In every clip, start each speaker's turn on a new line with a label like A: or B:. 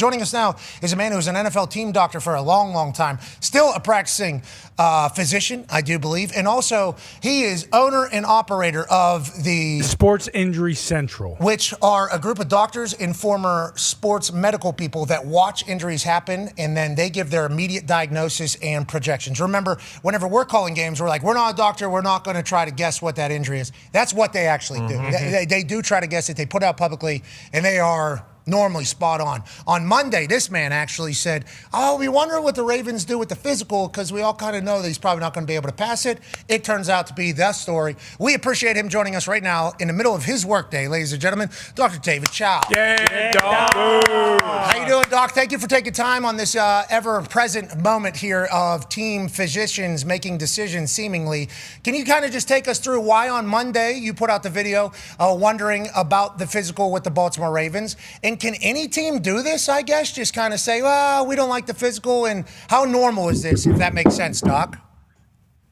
A: Joining us now is a man who's an NFL team doctor for a long, long time, still a practicing physician, I do believe, and also he is owner and operator of the
B: Sports Injury Central,
A: which are a group of doctors and former sports medical people that watch injuries happen, and then they give their immediate diagnosis and projections. Remember, whenever we're calling games, we're like, we're not a doctor, we're not going to try to guess what that injury is. That's what they actually do. They do try to guess it. They put out publicly, and they are normally spot on. On Monday, this man actually said, we wonder what the Ravens do with the physical because we all kind of know that he's probably not going to be able to pass it. It turns out to be the story. We appreciate him joining us right now in the middle of his workday, ladies and gentlemen, Dr. David Chao.
B: Yeah, Doc.
A: How you doing, Doc? Thank you for taking time on this ever-present moment here of team physicians making decisions, seemingly. Can you kind of just take us through why on Monday you put out the video wondering about the physical with the Baltimore Ravens? And can any team do this, I guess? Just kind of say, well, we don't like the physical, and how normal is this, if that makes sense, Doc?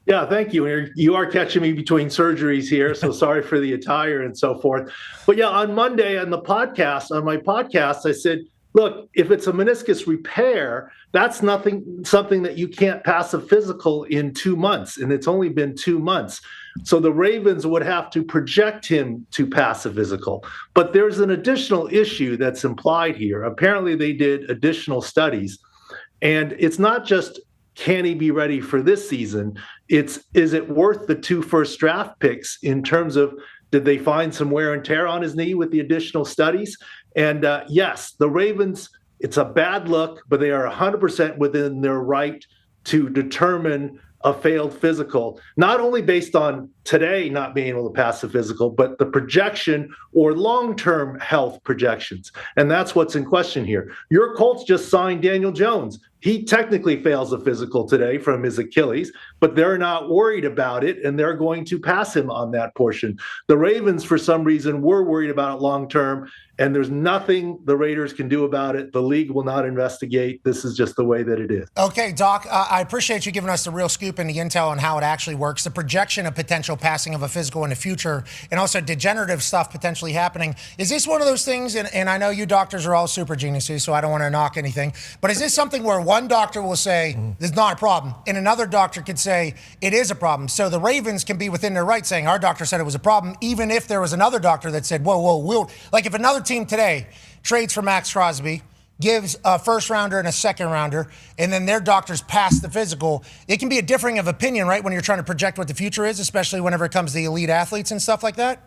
C: Yeah, thank you. You are catching me between surgeries here, so sorry for the attire and so forth. But yeah, on Monday on my podcast, I said, look, if it's a meniscus repair, that's something that you can't pass a physical in 2 months, and it's only been 2 months. So the Ravens would have to project him to pass a physical. But there's an additional issue that's implied here. Apparently, they did additional studies, and it's not just can he be ready for this season? Is it worth the 2 first draft picks in terms of did they find some wear and tear on his knee with the additional studies? And yes, the Ravens, it's a bad look, but they are 100% within their right to determine a failed physical, not only based on today not being able to pass the physical, but the projection or long-term health projections. And that's what's in question here. Your Colts just signed Daniel Jones. He technically fails a physical today from his Achilles, but they're not worried about it, and they're going to pass him on that portion. The Ravens, for some reason, were worried about it long-term, and there's nothing the Raiders can do about it. The league will not investigate. This is just the way that it is.
A: Okay, Doc, I appreciate you giving us the real scoop and the intel on how it actually works, the projection of potential passing of a physical in the future, and also degenerative stuff potentially happening. Is this one of those things, and I know you doctors are all super geniuses, so I don't want to knock anything, but is this something where one doctor will say, there's not a problem, and another doctor could say, it is a problem? So the Ravens can be within their right saying, our doctor said it was a problem, even if there was another doctor that said, whoa, like if another team today trades for Maxx Crosby, gives a first rounder and a second rounder, and then their doctors pass the physical, it can be a differing of opinion, right, when you're trying to project what the future is, especially whenever it comes to the elite athletes and stuff like that?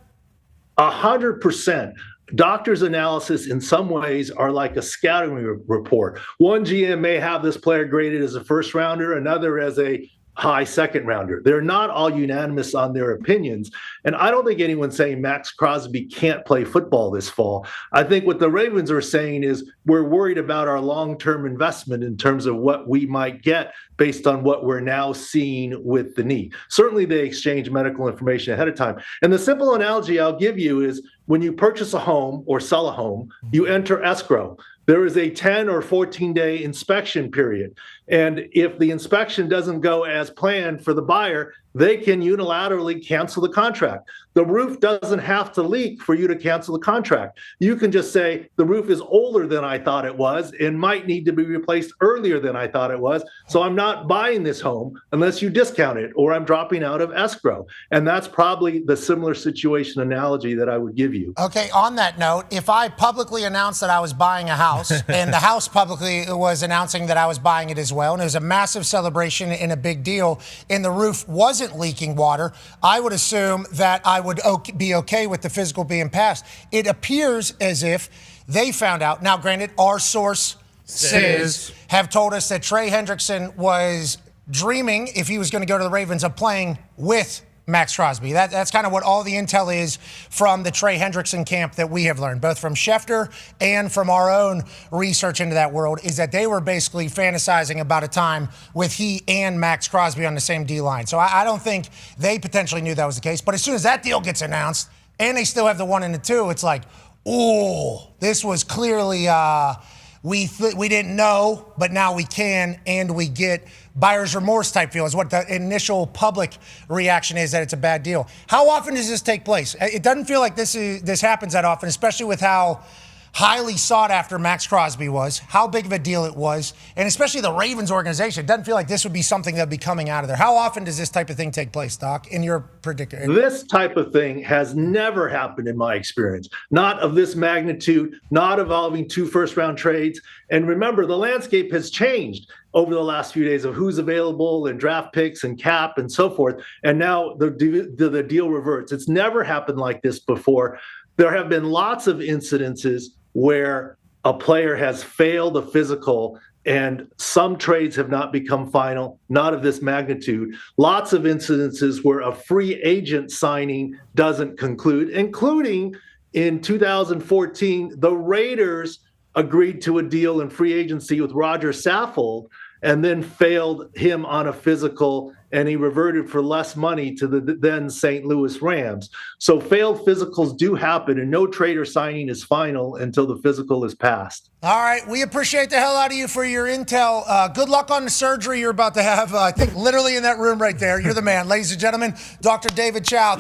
C: 100%. Doctors' analysis in some ways are like a scouting report. One GM may have this player graded as a first rounder, another as a high second rounder. They're not all unanimous on their opinions. And I don't think anyone's saying Maxx Crosby can't play football this fall. I think what the Ravens are saying is we're worried about our long-term investment in terms of what we might get based on what we're now seeing with the knee. Certainly they exchange medical information ahead of time. And the simple analogy I'll give you is when you purchase a home or sell a home, you enter escrow. There is a 10 or 14-day inspection period. And if the inspection doesn't go as planned for the buyer, they can unilaterally cancel the contract. The roof doesn't have to leak for you to cancel the contract. You can just say, the roof is older than I thought it was and might need to be replaced earlier than I thought it was. So I'm not buying this home unless you discount it, or I'm dropping out of escrow. And that's probably the similar situation analogy that I would give you.
A: Okay, on that note, if I publicly announced that I was buying a house and the house publicly was announcing that I was buying it as well, and it was a massive celebration and a big deal, and the roof wasn't leaking water, I would assume that I would be okay with the physical being passed. It appears as if they found out. Now, granted, our sources have told us that Trey Hendrickson was dreaming, if he was going to go to the Ravens, of playing with Maxx Crosby. That's kind of what all the intel is from the Trey Hendrickson camp that we have learned, both from Schefter and from our own research into that world, is that they were basically fantasizing about a time with he and Maxx Crosby on the same D-line. So I don't think they potentially knew that was the case. But as soon as that deal gets announced and they still have the 1 and the 2, it's like, oh, this was clearly we didn't know, but now we can, and we get buyer's remorse type feel is what the initial public reaction is, that it's a bad deal. How often does this take place? It doesn't feel like this happens that often, especially with how highly sought after Maxx Crosby was, how big of a deal it was, and especially the Ravens organization. It doesn't feel like this would be something that would be coming out of there. How often does this type of thing take place, Doc, in your predicament?
C: This type of thing has never happened in my experience. Not of this magnitude, not involving 2 first-round trades. And remember, the landscape has changed over the last few days of who's available and draft picks and cap and so forth. And now the deal reverts. It's never happened like this before. There have been lots of incidences where a player has failed a physical and some trades have not become final, not of this magnitude. Lots of incidences where a free agent signing doesn't conclude, including in 2014, the Raiders agreed to a deal in free agency with Roger Saffold and then failed him on a physical, and he reverted for less money to the then St. Louis Rams. So failed physicals do happen, and no trade or signing is final until the physical is passed.
A: All right, we appreciate the hell out of you for your intel. Good luck on the surgery you're about to have. I think literally in that room right there. You're the man. Ladies and gentlemen, Dr. David Chao.